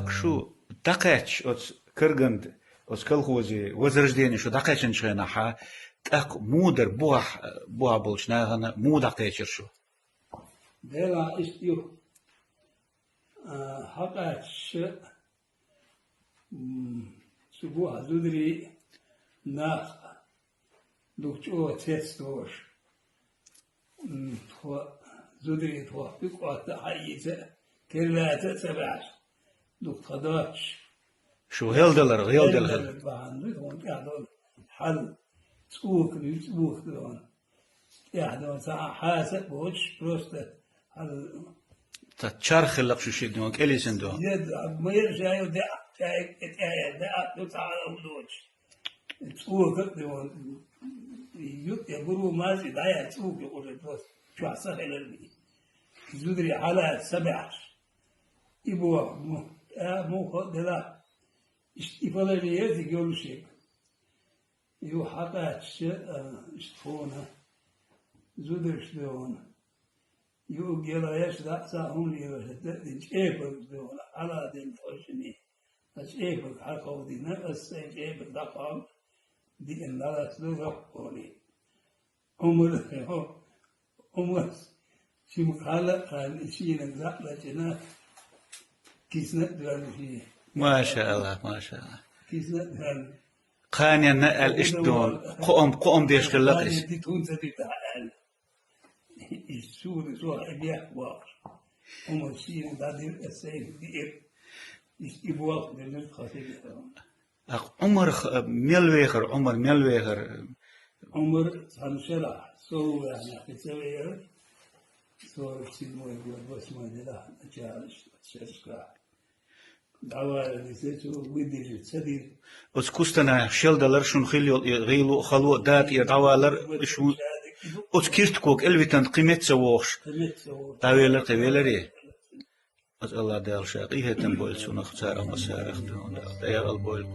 أق شو دقيتش أوت كرجند أوت كالخوزي وزرجديني شو دقيتش نشينا حا أق مودر بوح بولشناغنا مو دقيتش شو دلا استيو حقاتش سبوع زودري ناخ دكتور تستوش زودري بقوة حيزة كلا تسبعش دكتورش شو هيلدلر يعدون حل سوق دون يعدون ساعة حاسب وش بروست حل تشارخ اللق شو شيء دون كلي سندون يد ما يرجع يودع ده تعالى ولوش سوق دون يقولوا ما زي ده سوق يقول بس شو حصل للبي زودري على سبعش يبوا مو خد لا يفضل يزيد يقول شيء يو حقاتش اشتفونا زودرش دون يو جلاش لا ساهم يوش ايبل دون على دين توشني اش ايبل حقو دي نفس ايبل دقام دي ان لا تلوقوني عمر شي مقالة قال شي نزاق لجنا كيسنا دوان فيه ما شاء الله ما شاء الله كيسنا دوان قانيا نقل اشتون قوم ديش خلقش دي تون سدي تعال السور سوى ابيع واقر هم الشيء دادي السيف دي يبواق دي خاطر عمر ميلويخر عمر سانشلا سو يعني تسوي سو سيدمو يقول بس ما لا اجالش تشكا دعوة نسيتو ودي تسدي أتكوستنا $10 شون غيلو خلو دات $10 شون أتكيرتكوك الويتان قيمت سووش تاويلر أت الله دال شاقيه تنبول سون اختار مسارخ دون دا يا البول